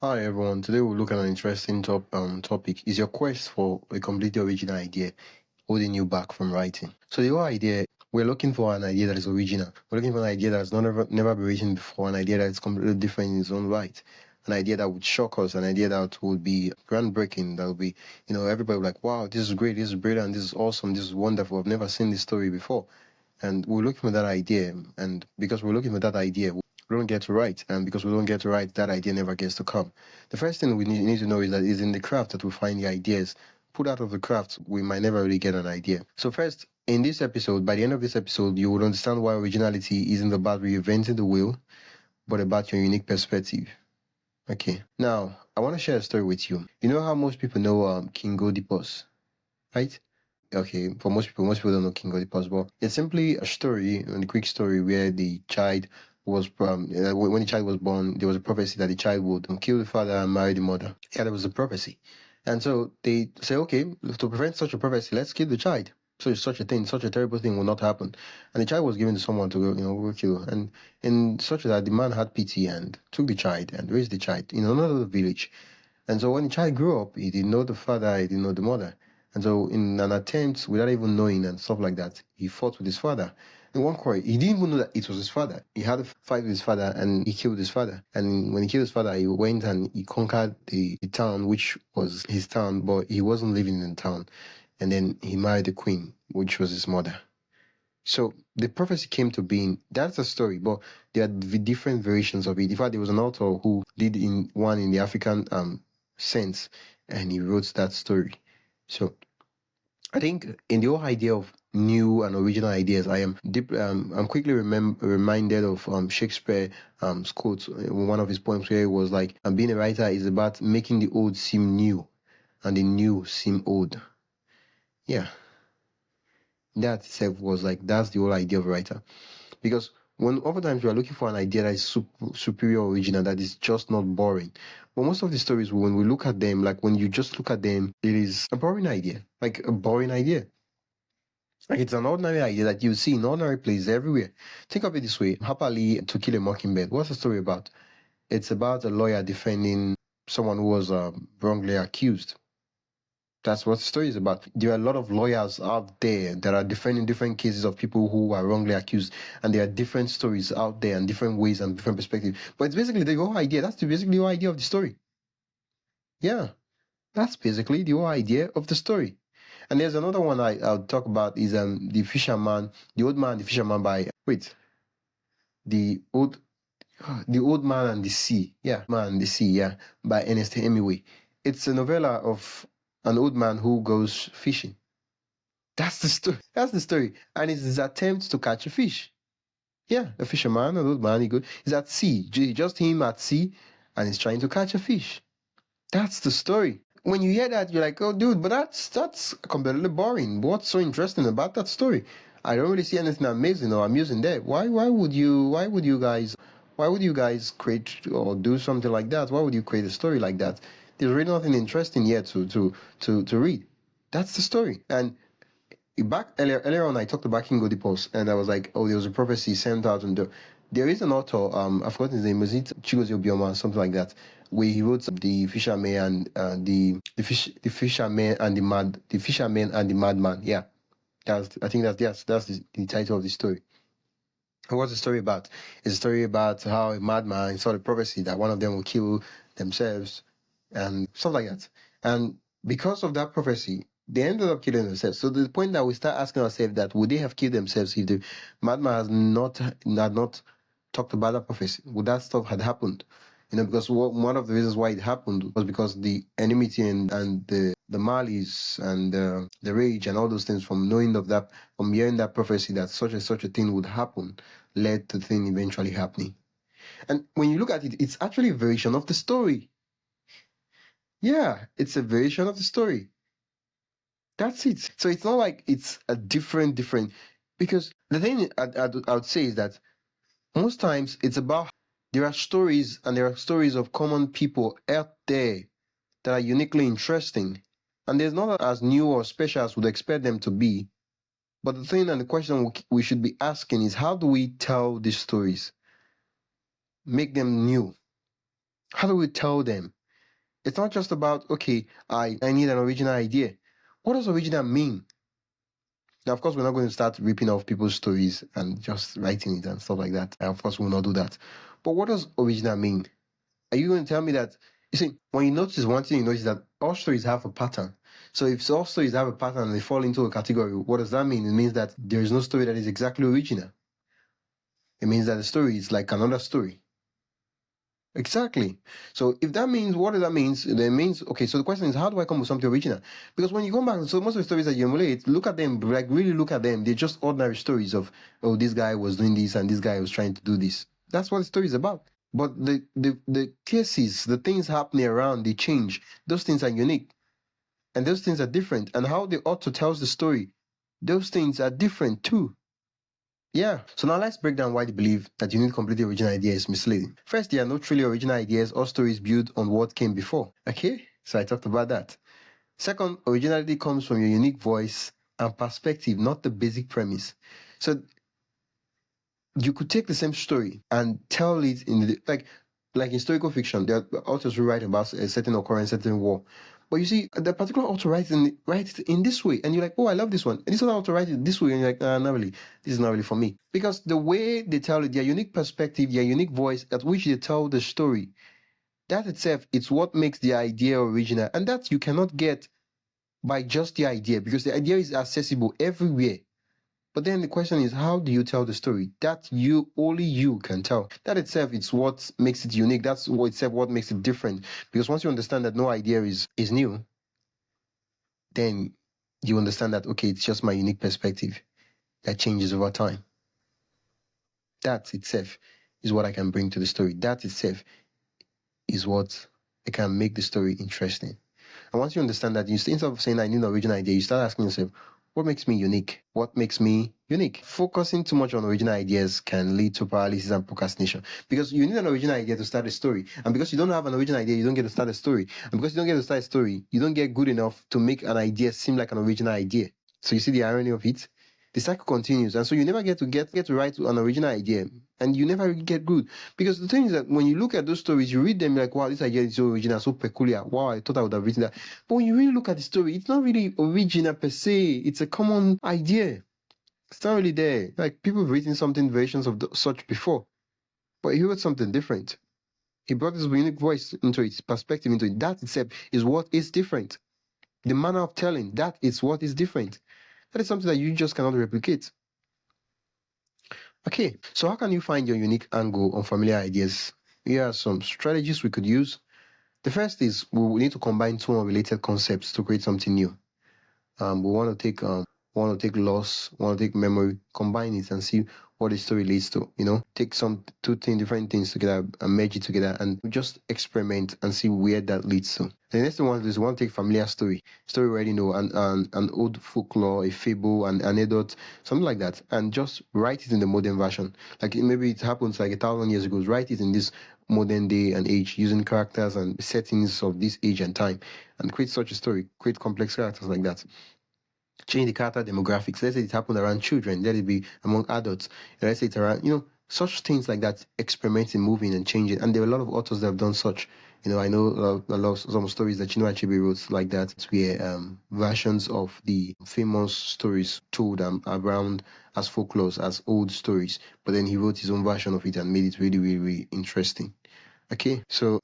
Hi everyone. Today we'll look at an interesting topic. Is your quest for a completely original idea holding you back from writing? So the whole idea, we're looking for an idea that is original. We're looking for an idea that's never been written before, an idea that is completely different in its own right, an idea that would shock us, an idea that would be groundbreaking, that would be, everybody would be like, wow, this is great, this is brilliant, this is awesome, this is wonderful. I've never seen this story before. And we're looking for that idea, and because we're looking for that idea, we don't get to write, and because we don't get to write, that idea never gets to come. The first thing we need to know is that it's in the craft that we find the ideas. Put out of the craft, we might never really get an idea. So first, in this episode, by the end of this episode, you will understand why originality isn't about reinventing the wheel, but about your unique perspective. Okay. Now, I want to share a story with you. You know how most people know King Oedipus, right? Okay, for most people don't know King Oedipus, but it's simply a story, a quick story where the child was when the child was born, there was a prophecy that the child would kill the father and marry the mother. Yeah, there was a prophecy, and so they say, okay, to prevent such a prophecy, let's kill the child. So such a terrible thing will not happen. And the child was given to someone to go kill. And in such that the man had pity and took the child and raised the child in another village. And so when the child grew up, he didn't know the father, he didn't know the mother. And so in an attempt, without even knowing and stuff like that, he fought with his father. In one quarrel, he didn't even know that it was his father. He had a fight with his father and he killed his father. And when he killed his father, he went and he conquered the town, which was his town, but he wasn't living in the town. And then he married the queen, which was his mother. So the prophecy came to being. That's a story, but there are different variations of it. In fact, there was an author who did one in the African sense, and he wrote that story. So I think in the whole idea of new and original ideas, I am deep. I'm quickly reminded of Shakespeare quote in one of his poems where it was like, "Being a writer is about making the old seem new, and the new seem old." Yeah, that itself was like that's the whole idea of a writer. Because when oftentimes we are looking for an idea that is superior original, that is just not boring. But most of the stories, when we look at them, like when you just look at them, it is a boring idea, like a boring idea. Like it's an ordinary idea that you see in ordinary places everywhere. Think of it this way: Happily to Kill a Mockingbird. What's the story about? It's about a lawyer defending someone who was wrongly accused. That's what the story is about. There are a lot of lawyers out there that are defending different cases of people who are wrongly accused, and there are different stories out there and different ways and different perspectives. But it's basically the whole idea. That's basically the whole idea of the story. Yeah, that's basically the whole idea of the story. And there's another one I'll talk about is the fisherman, the old man, the fisherman by the old the old man and the sea. Yeah, man and the sea. Yeah, by Ernest Hemingway. It's a novella of an old man who goes fishing. That's the story. That's the story. And it's his attempt to catch a fish. Yeah, a fisherman, an old man, he's at sea, just him at sea, and he's trying to catch a fish. That's the story. When you hear that, you're like, oh, dude, but that's completely boring. What's so interesting about that story? I don't really see anything amazing or amusing there. Why would you guys create or do something like that? Why would you create a story like that? There's really nothing interesting here to read. That's the story. And back earlier on I talked about King Oedipus and I was like, oh, there was a prophecy sent out and there is an author, I've forgotten his name, is it Chigozie Obioma, something like that, where he wrote the fisherman and the fisherman and the madman. Yeah. I think that's the title of the story. And what's the story about? It's a story about how a madman saw the prophecy that one of them will kill themselves and stuff like that. And because of that prophecy, they ended up killing themselves. So the point that we start asking ourselves that would they have killed themselves if the madman had not talked about that prophecy? Would that stuff had happened? Because one of the reasons why it happened was because the enmity and the malice and the rage and all those things from from hearing that prophecy that such a thing would happen, led to the thing eventually happening. And when you look at it, it's actually a variation of the story. Yeah, it's a variation of the story. That's it. So it's not like it's a different, because the thing I would say is that most times it's about there are stories and there are stories of common people out there that are uniquely interesting. And there's not as new or special as we'd expect them to be. But the thing and the question we should be asking is how do we tell these stories? Make them new. How do we tell them? It's not just about, okay, I need an original idea. What does original mean? Now, of course, we're not going to start ripping off people's stories and just writing it and stuff like that. And of course, we will not do that. But what does original mean? Are you going to tell me that, you see, when you notice one thing, you notice that all stories have a pattern. So if all stories have a pattern and they fall into a category, what does that mean? It means that there is no story that is exactly original. It means that the story is like another story. Exactly. So if that means, what does that mean? That means, okay, so the question is, how do I come with something original? Because when you go back, so most of the stories that you emulate, look at them, like really look at them. They're just ordinary stories of, oh, this guy was doing this and this guy was trying to do this. That's what the story is about. But the cases, the things happening around, they change. Those things are unique. And those things are different. And how the author tells the story, those things are different too. Yeah, so now let's break down why they believe that you need completely original idea is misleading. First, there are no truly original ideas or stories built on what came before. Okay, so I talked about that. Second, originality comes from your unique voice and perspective, not the basic premise. So you could take the same story and tell it in the, like historical fiction. There are authors who write about a certain occurrence, certain war. But you see, the particular author writes it in this way, and you're like, oh, I love this one. And this other author writes it this way, and you're like, not really. This is not really for me. Because the way they tell it, their unique perspective, their unique voice at which they tell the story, that itself, it's what makes the idea original. And that you cannot get by just the idea, because the idea is accessible everywhere. But then the question is, how do you tell the story? That only you can tell. That itself is what makes it unique. That's what itself what makes it different. Because once you understand that no idea is new, then you understand that, okay, it's just my unique perspective that changes over time. That itself is what I can bring to the story. That itself is what I can make the story interesting. And once you understand that, instead of saying I need an original idea, you start asking yourself, what makes me unique? What makes me unique? Focusing too much on original ideas can lead to paralysis and procrastination, because you need an original idea to start a story. And because you don't have an original idea, you don't get to start a story. And because you don't get to start a story, you don't get good enough to make an idea seem like an original idea. So you see the irony of it? The cycle continues, and so you never get to write an original idea, and you never really get good. Because the thing is that when you look at those stories, you read them like, wow, this idea is so original, so peculiar. Wow, I thought I would have written that. But when you really look at the story, it's not really original per se. It's a common idea. It's not really there. Like, people have written something versions of such before, but he wrote something different. He brought his unique voice into it, perspective into it. That itself is what is different. The manner of telling, that is what is different. That is something that you just cannot replicate. Okay, so how can you find your unique angle on familiar ideas? Here are some strategies we could use. The first is we will need to combine two unrelated concepts to create something new. We want to take loss, want to take memory, combine it and see what the story leads to. Take different things together and merge it together and just experiment and see where that leads to. The next thing we want to do is we want to take familiar story we already know, an old folklore, a fable, an anecdote, something like that, and just write it in the modern version. Like maybe it happens like 1,000 years ago. Write it in this modern day and age using characters and settings of this age and time, and create such a story. Create complex characters like that. Change the character demographics. Let's say it happened around children. Let it be among adults. Let's say it's around, such things like that. Experimenting, moving, and changing. And there are a lot of authors that have done such. I know a lot of some stories that Achebe wrote like that, where versions of the famous stories told around as folklore, as old stories. But then he wrote his own version of it and made it really, really, really interesting. Okay, so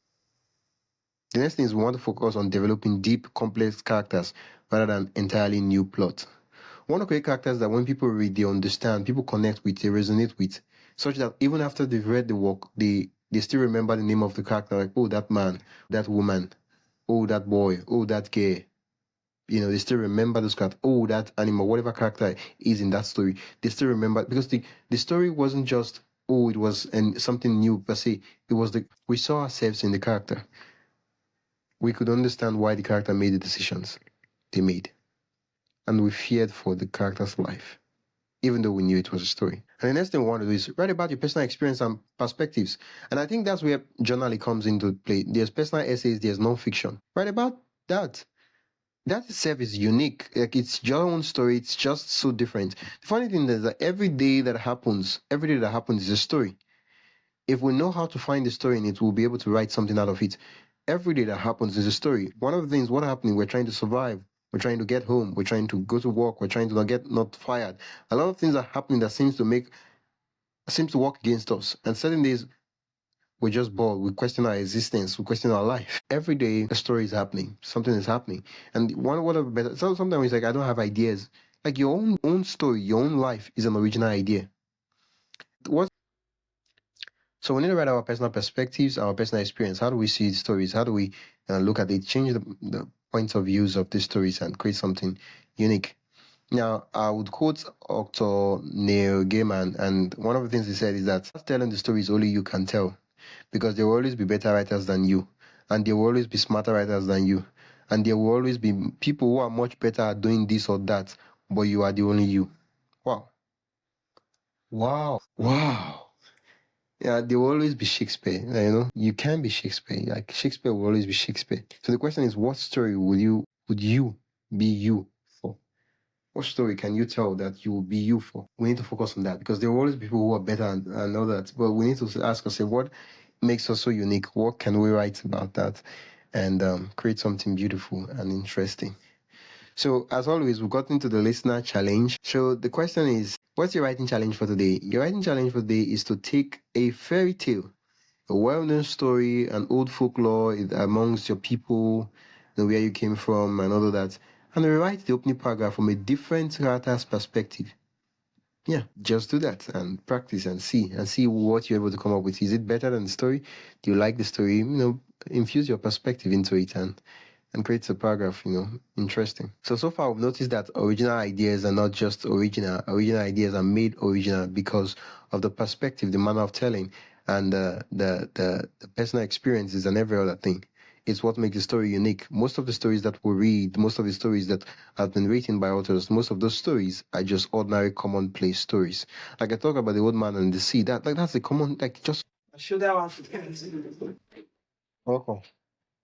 the next thing is we want to focus on developing deep, complex characters rather than entirely new plot. We want to create characters that when people read, they understand, people connect with, they resonate with, such that even after they've read the work, they still remember the name of the character, like, oh, that man, that woman, oh, that boy, oh, that girl. They still remember those characters. Oh, that animal, whatever character is in that story, they still remember, because the story wasn't just, oh, it was something new per se. It was we saw ourselves in the character. We could understand why the character made the decisions they made. And we feared for the character's life, even though we knew it was a story. And the next thing we want to do is write about your personal experience and perspectives. And I think that's where journaling comes into play. There's personal essays, there's non-fiction. Write about that. That itself is unique. Like, it's your own story. It's just so different. The funny thing is that every day that happens is a story. If we know how to find the story in it, we'll be able to write something out of it. Every day that happens is a story. One of the things, what happening, we're trying to survive. We're trying to get home. We're trying to go to work. We're trying to not fired. A lot of things are happening that seems to work against us. And certain days we're just bored. We question our existence. We question our life. Every day a story is happening. Something is happening. And one of the better, sometimes it's like, I don't have ideas. Like your own story, your own life is an original idea. What So we need to write our personal perspectives, our personal experience. How do we see stories? How do we look at it, change the points of views of these stories and create something unique? Now, I would quote Dr. Neil Gaiman, and one of the things he said is that telling the stories only you can tell, because there will always be better writers than you, and there will always be smarter writers than you, and there will always be people who are much better at doing this or that, but you are the only you. Wow. Wow. Yeah, there will always be Shakespeare. You can be Shakespeare. Like Shakespeare will always be Shakespeare. So the question is, what story would you be you for? What story can you tell that you will be you for? We need to focus on that, because there will always be people who are better and all that. But we need to ask ourselves, what makes us so unique? What can we write about that and create something beautiful and interesting? So, as always, we've gotten to the listener challenge. So, the question is, what's your writing challenge for today? Your writing challenge for today is to take a fairy tale, a well-known story, an old folklore amongst your people, where you came from, and all of that, and rewrite the opening paragraph from a different character's perspective. Yeah, just do that and practice and see what you're able to come up with. Is it better than the story? Do you like the story? Infuse your perspective into it and creates a paragraph, interesting. So far we've noticed that original ideas are not just original. Original ideas are made original because of the perspective, the manner of telling, and the personal experiences and every other thing. It's what makes the story unique. Most of the stories that we read, most of the stories that have been written by authors, most of those stories are just ordinary commonplace stories. Like I talk about the old man and the sea, that's a common, like, just show that one. Welcome.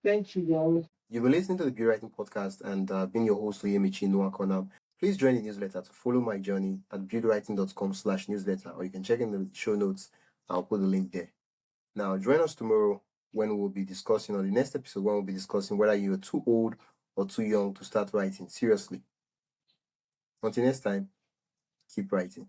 Thank you, guys. You've been listening to the Beauty Writing Podcast, and being your host, Oyemichi Nwakona. Please join the newsletter to follow my journey at beautywriting.com/newsletter, or you can check in the show notes. I'll put the link there. Now, join us tomorrow when we'll be discussing, or the next episode when we'll be discussing whether you're too old or too young to start writing. Seriously. Until next time, keep writing.